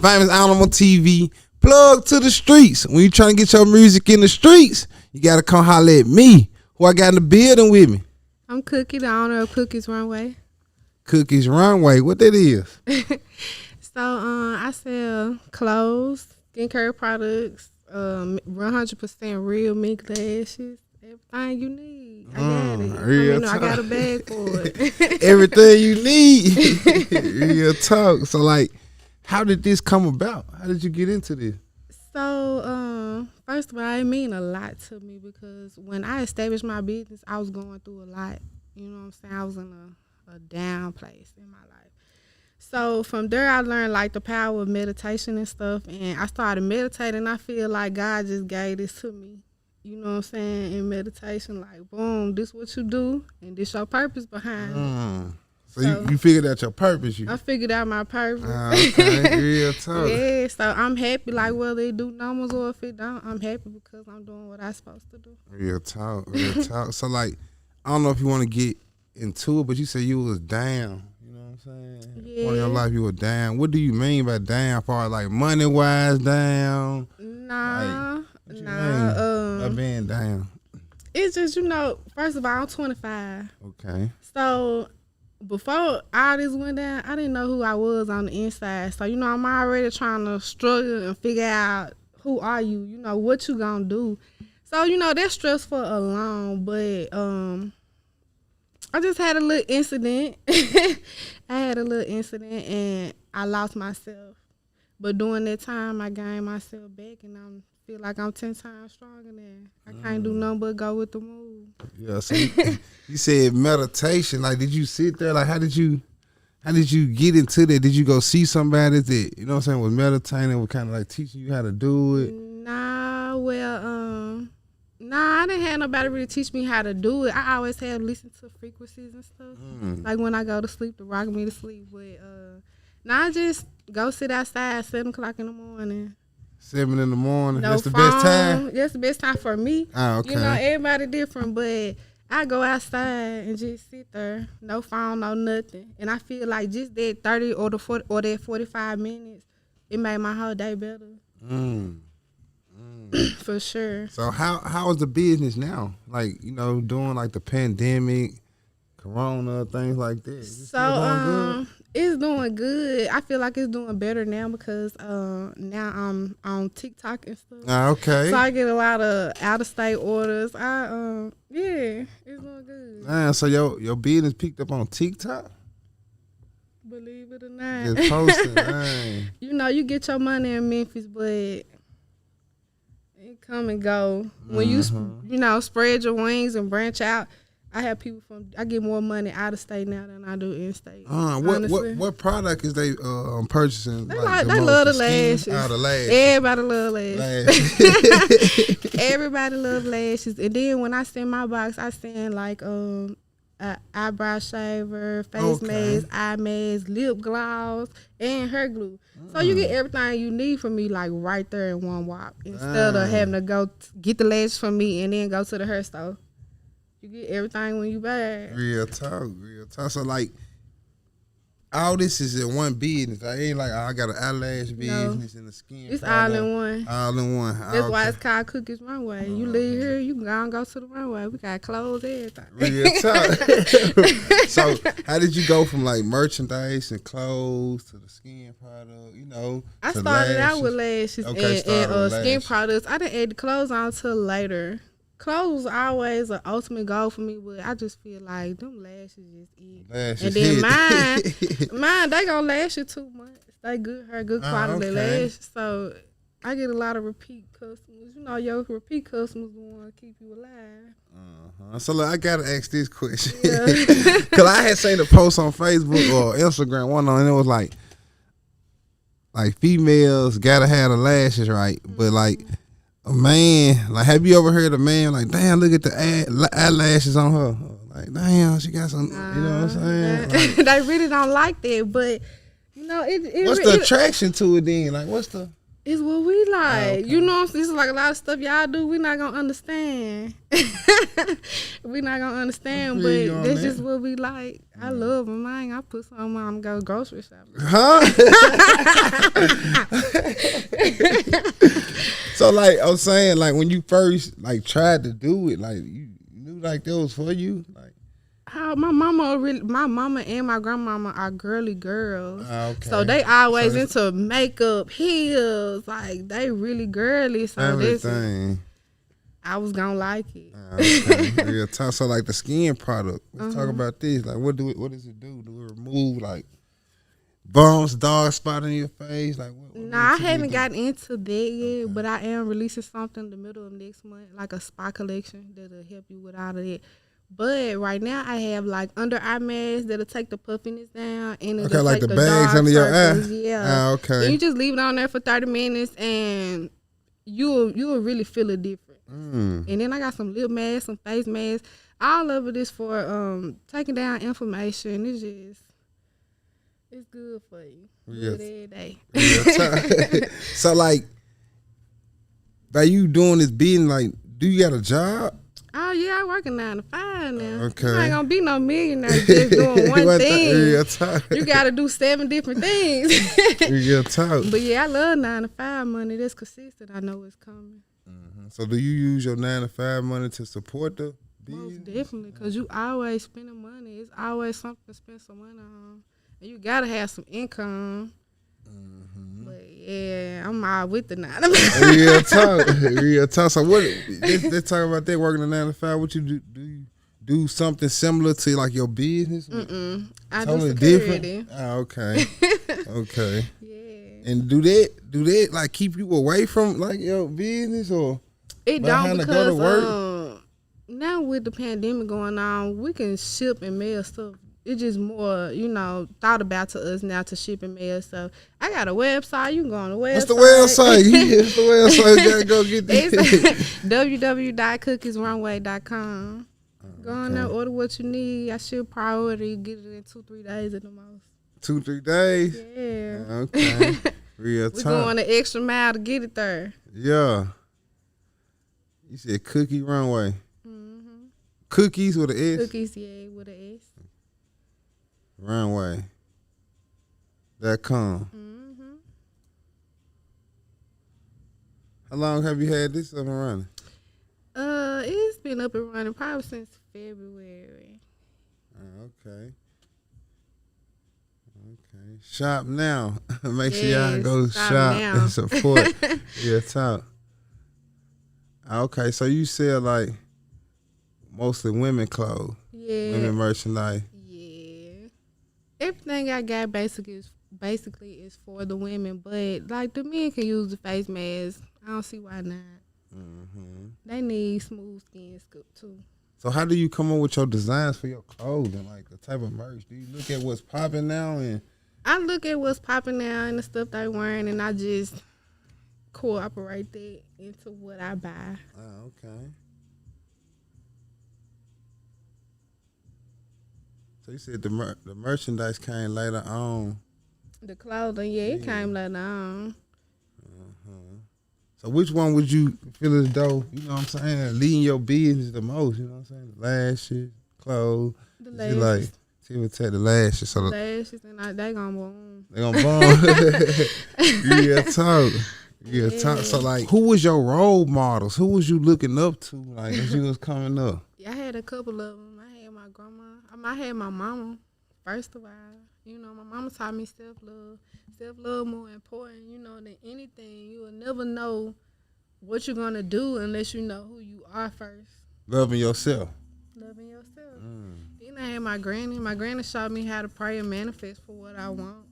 Famous Animal TV. Plug to the streets. When you trying to get your music in the streets, you got to come holler at me. Who I got in the building with me? I'm Cookie, the owner of Cookie's Runway. Cookie's Runway. What that is? So I sell clothes, skincare products, 100% real mink lashes, everything you need. I got it. I got a bag for it. Everything you need. Real talk. So like, how did this come about? How did you get into this? So first of all, it mean a lot to me because when I established my business, I was going through a lot. You know what I'm saying? I was in a down place in my life. So from there, I learned like the power of meditation and stuff, and I started meditating. I feel like God just gave this to me. You know what I'm saying? In meditation, like boom, this what you do, and this your purpose behind it. So you figured out your purpose. I figured out my purpose. Okay, real talk. Yeah, so I'm happy. Like whether it do numbers or if it don't, I'm happy because I'm doing what I'm supposed to do. Real talk, real talk. So like, I don't know if you want to get into it, but you said you was down. You know what I'm saying? Yeah. All your life you were down. What do you mean by down? Far like money wise down? Nah. By being down. It's just, first of all, I'm 25. Okay. So before all this went down, I didn't know who I was on the inside. So, I'm already trying to struggle and figure out who are you, what you gonna do. So, that's stressful alone, but I just had a little incident. And I lost myself. But during that time, I gained myself back, and I feel like I'm 10 times stronger now. I can't do nothing but go with the move. Yeah, so you said meditation. Like, did you sit there? Like, how did you get into that? Did you go see somebody that, was meditating, was kind of like teaching you how to do it? Nah, I didn't have nobody really teach me how to do it. I always have listened to frequencies and stuff. Like when I go to sleep, to rock me to sleep. But I just go sit outside at 7 o'clock in the morning. 7 in the morning? No That's the phone. best time? That's the best time for me. Oh, okay. Everybody different, but I go outside and just sit there. No phone, no nothing. And I feel like just that 30 or that 45 minutes, it made my whole day better. For sure. So how is the business now? Like, doing like the pandemic, corona, things like this. It's doing good. I feel like it's doing better now because now I'm on TikTok and stuff. Okay. So I get a lot of out of state orders. It's doing good. So your business picked up on TikTok? Believe it or not. Just posting. You get your money in Memphis, but it come and go. When you spread your wings and branch out, I have people I get more money out of state now than I do in state. What product is they purchasing? They love the lashes. The lashes. Everybody love lashes. Everybody love lashes. And then when I send my box, I send like eyebrow shaver, face mask, eye mask, lip gloss, and hair glue. So you get everything you need from me like right there in one walk instead of having to go get the lashes from me and then go to the hair store. You get everything when you buy. Real talk. So like, all this is in one business. I ain't like, I got an eyelash business and a skin. It's all in one. All in one. That's why it's called Cookie's Runway. You leave here, you can go and go to the runway. We got clothes, everything. Real talk. So how did you go from like merchandise and clothes to the skin product? I started out with lashes and skin products. I didn't add the clothes on until later. Clothes was always an ultimate goal for me, but I just feel like them lashes just eat. And then mine, they gonna last you 2 months. They good quality lashes. So I get a lot of repeat customers. Your repeat customers want to keep you alive. So look, I gotta ask this question. Cause I had seen a post on Facebook or Instagram and it was like females gotta have the lashes right, but like, man, like, have you ever heard a man like, damn, look at the eyelashes on her? Like, damn, she got some, you know what I'm saying? Like, they really don't like that, but, what's the attraction to it then? Like, what's the... It's what we like. This is like a lot of stuff y'all do. We not gonna understand. We not gonna understand, but that's just what we like. I love them. I put some on and go grocery shopping. Huh? So like I'm saying, like when you first like tried to do it, like you knew like that was for you, like. How my mama and my grandmama are girly girls. Okay. So they always into makeup, heels, like they really girly. So everything. I was gonna like it. Okay. Real talk. So like the skin product. Let's talk about this. Like what does it do? Do it remove like bumps, dark spot in your face? Like what Nah, I haven't gotten into that yet, but I am releasing something in the middle of next month, like a spa collection that'll help you with all of that. But right now I have like under eye masks that'll take the puffiness down and it'll like take the bags under your eye. Yeah. Okay. And you just leave it on there for 30 minutes and you'll really feel it different. And then I got some lip masks, some face masks. All of it is for taking down inflammation. It's good for you. Good every day. So like by you doing this being like, do you got a job? Oh yeah, I work a 9 to 5 now. Okay. You ain't gonna be no millionaire just doing one thing. You gotta do 7 different things. Real talk. But yeah, I love 9 to 5 money. That's consistent. I know it's coming. So do you use your 9 to 5 money to support the business? Most definitely, cause you always spending money. It's always something to spend some money on, and you gotta have some income. But yeah, I'm all with the 9 to 5. Real talk. So what? Let's talk about that. Working a 9 to 5. What you do? Do you do something similar to like your business? I totally do security. Different. Okay. Okay. Yeah. And do that like keep you away from like your business or? It don't because now with the pandemic going on, we can ship and mail stuff. It's just more, thought about to us now to ship and mail stuff. I got a website. You can go on the website. What's the website? What's the website? You gotta go get this. It's www.cookiesrunway.com. Go on there, order what you need. I ship priority. Get it in 2-3 days at the most. 2-3 days? Yeah. Okay. Real time. We're going the extra mile to get it there. Yeah. You said Cookie Runway. Cookies with an S? Cookies, yeah, with an S. Runway.com. How long have you had this up and running? It's been up and running probably since February. Okay. Shop now. Make sure y'all go shop and support. Yeah, talk. Okay, so you sell like mostly women clothes. Yeah. Women merchandise. Yeah. Everything I got basically is for the women, but like the men can use the face mask. I don't see why not. They need smooth skin too. So how do you come up with your designs for your clothing, like the type of merch? Do you look at what's popping now and? I look at what's popping now and the stuff they wearing, and I just cooperate that into what I buy. Oh, okay. So you said the merchandise came later on. The clothing, it came later on. So which one would you feel as though, you know what I'm saying, leading your business the most, you know what I'm saying? The lashes, clothes. The lashes. She would take the lashes. So lashes, and they gonna boom. They gonna boom. Yeah, talk. Yeah, talk. So like, who was your role models? Who was you looking up to, like, as you was coming up? Yeah, I had a couple of them. I had my grandma. I had my mama, first of all. My mama taught me self-love. Self-love more important, than anything. You will never know what you're going to do unless you know who you are first. Loving yourself. Loving yourself. Then I had my granny. My granny showed me how to pray and manifest for what I want.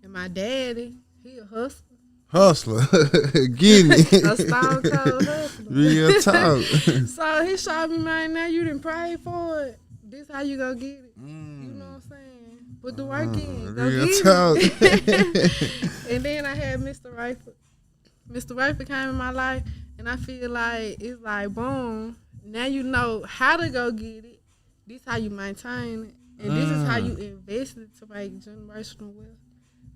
And my daddy, he a hustler. Getting it. A stone cold hustler. Real talk. So he showed me, man, now you done prayed for it. This how you gonna get it. You know what I'm saying? Put the work in. Go real get talk. it. And then I had Mr. Rayford. Mr. Rayford came in my life, and I feel like it's like, boom, now you know how to go get it. This how you maintain it. And this is how you invest it to make generational wealth.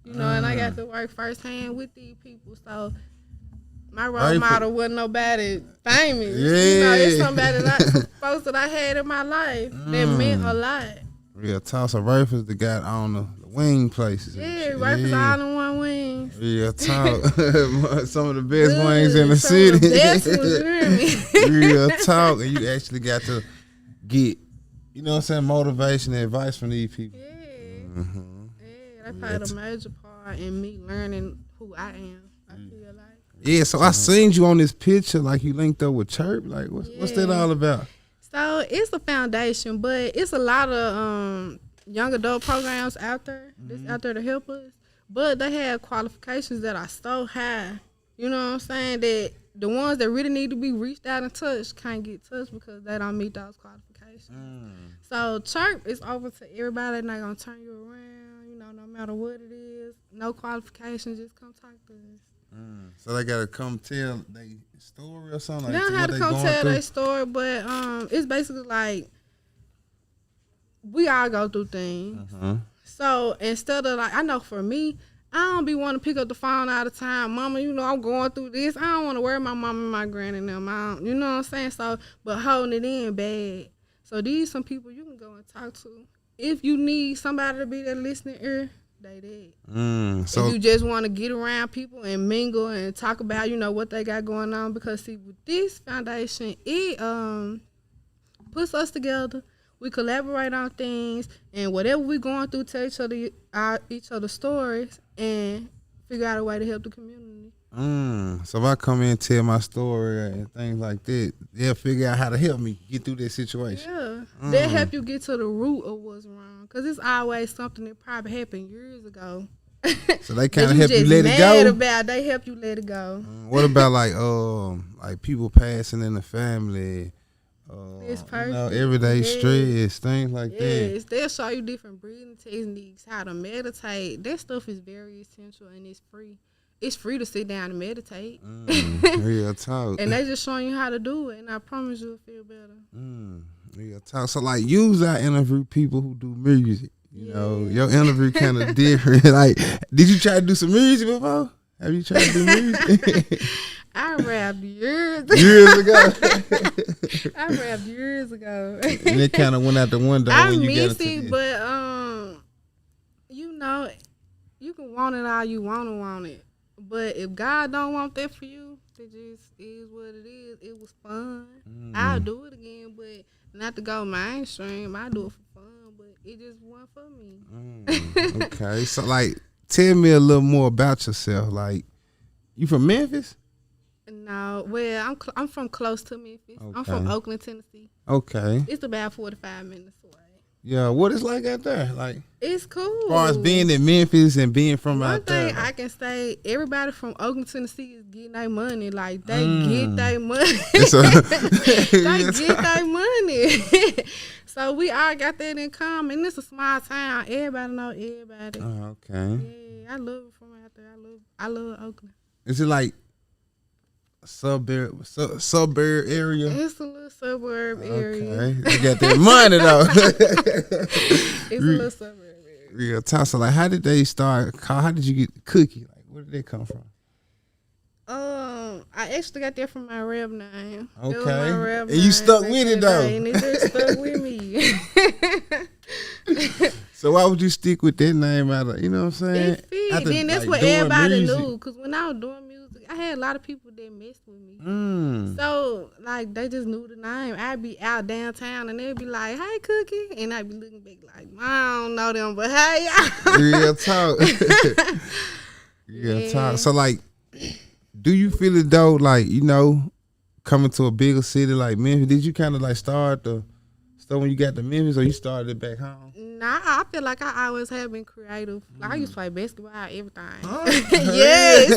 And I got to work firsthand with these people. So my role model wasn't nobody famous. Yeah. It's somebody folks that I had in my life that meant a lot. Real talk. So Rayford's the guy on the wing places. Yeah, breakfast all in one wings. Real talk. Some of the best wings in the Some city. of the best ones, you hear me? Real talk. And you actually got to get, you know what I'm saying, motivation and advice from these people. Yeah. Mm-hmm. Yeah, that played a major part in me learning who I am. I feel like. Yeah, so I seen you on this picture, like you linked up with Chirp. Like, what's that all about? So it's a foundation, but it's a lot of young adult programs out there that's out there to help us. But they have qualifications that are so high. You know what I'm saying? That the ones that really need to be reached out and touched can't get touched because they don't meet those qualifications. So Chirp is over to everybody. They're not gonna turn you around. You know, no matter what it is, no qualifications. Just come talk to us. So they gotta come tell their story or something. They don't have to come tell their story, but it's basically like we all go through things. So instead of like, I know for me, I don't be wanting to pick up the phone all the time. Mama, you know, I'm going through this. I don't want to worry my mama and my granny and them. You know what I'm saying? So, but holding it in bad. So these some people you can go and talk to. If you need somebody to be there listening ear, they did. So if you just want to get around people and mingle and talk about, you know, what they got going on. Because see, with this foundation, it puts us together. We collaborate on things, and whatever we going through, tell each other stories, and figure out a way to help the community. So if I come in and tell my story and things like that, they'll figure out how to help me get through this situation. Yeah, they'll help you get to the root of what's wrong, because it's always something that probably happened years ago. So they kind of help you let it go. They help you let it go. What about like people passing in the family? You know, everyday stress, things like that. They'll show you different breathing techniques, how to meditate. That stuff is very essential, and it's free. It's free to sit down and meditate. Real talk. And they just showing you how to do it, and I promise you'll feel better. Real talk. So like, usually I interview people who do music. You know, your interview kind of different. Like, did you try to do some music before? Have you tried to do music? I rapped years ago. I rapped years ago. And it kind of went out the window when you got into it, but you know, you can want it all you want it. But if God don't want that for you, it just is what it is. It was fun. I'll do it again, but not to go mainstream. I do it for fun, but it just wasn't for me. Okay, so like, tell me a little more about yourself. Like, you from Memphis? No, well, I'm from close to Memphis. Okay. I'm from Oakland, Tennessee. Okay. It's about 45 minutes away. Yeah, what it's like out there? Like, it's cool. As far as being in Memphis and being from out there. One thing I can say, everybody from Oakland, Tennessee is getting their money. Like, they get their money. They get their money. So we all got that in common. It's a small town. Everybody know everybody. Oh, okay. Yeah, I love it from out there. I love Oakland. Is it like suburb area? It's a little suburb area. Okay, you got that money though. It's a little suburb area. Real talk. So like, how did they start? How did you get Cookie? Like, where did they come from? I actually got that from my rap name. Okay, my rap and you stuck with it though. And it just stuck with me. So why would you stick with that name out of, you know what I'm saying? It fit. Then that's what everybody knew. Because when I was doing music, I had a lot of people that messed with me. So, like, they just knew the name. I'd be out downtown and they'd be like, hey, Cookie. And I'd be looking back like, I don't know them, but hey, Real talk. Real talk. So, like, do you feel it though, like, you know, coming to a bigger city like Memphis, did you kind of like start the stuff when you got to Memphis, or you started it back home? Nah, I feel like I always have been creative. Like, I used to play basketball, everything. Oh, yes.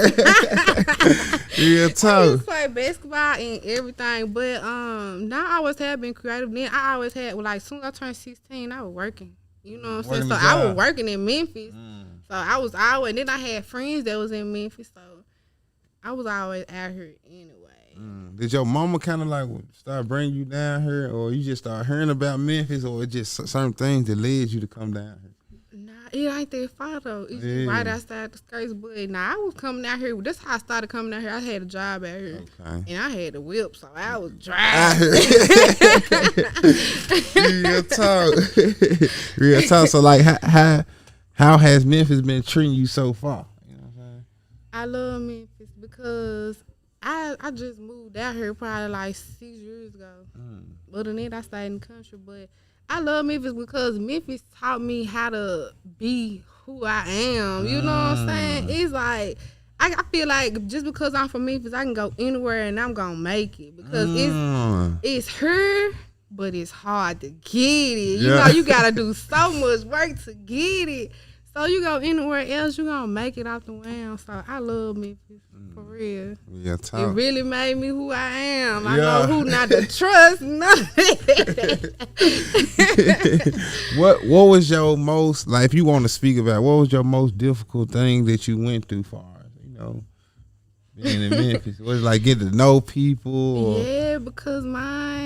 Real talk. I used to play basketball and everything, but now I always have been creative. Then I always had, like, as soon as I turned 16, I was working. You know what I'm saying? So I was working in Memphis. So I was always, and then I had friends that was in Memphis, so I was always out here anyway. Did your mama kind of like start bringing you down here, or you just start hearing about Memphis, or it just certain things that led you to come down here? Nah, it ain't that far though. It's just right outside the skirts. But I was coming out here. That's how I started coming out here. I had a job out here, and I had a whip, so I was driving. Real talk, real talk. So like, how How has Memphis been treating you so far? You know what I'm saying? I love Memphis because I just moved out here probably like 6 years ago. Other than that, I stayed in the country. But I love Memphis because Memphis taught me how to be who I am. You know what I'm saying? It's like I feel like just because I'm from Memphis, I can go anywhere and I'm gonna make it because it's here, but it's hard to get it. You know, you gotta do so much work to get it. So you go anywhere else, you gonna make it off the ground. So I love Memphis for real. Yeah, it really made me who I am. I know who not to trust. What was your most, like, if you want to speak about, what was your most difficult thing that you went through for, you know, being in Memphis? Was it like getting to know people? Or? Yeah, because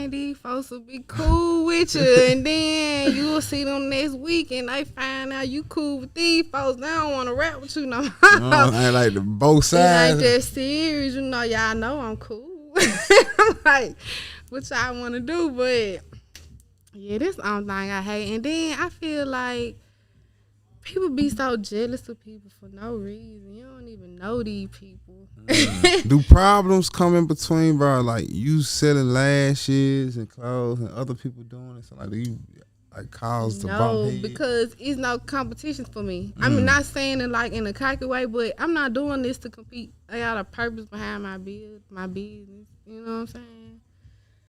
these folks will be cool with you, and then you will see them next week, and they find out you cool with these folks. They don't want to rap with you no more. I like the both sides. It ain't that serious, you know. Y'all know I'm cool. I'm like, what y'all want to do? But yeah, this the only thing I hate. And then I feel like people be so jealous of people for no reason. You don't even know these people. Do problems come in between, bro? Like you selling lashes and clothes and other people doing it? So like, do you like cause the bump head? Because it's no competition for me. I'm not saying it like in a cocky way, but I'm not doing this to compete. I got a purpose behind my business. You know what I'm saying?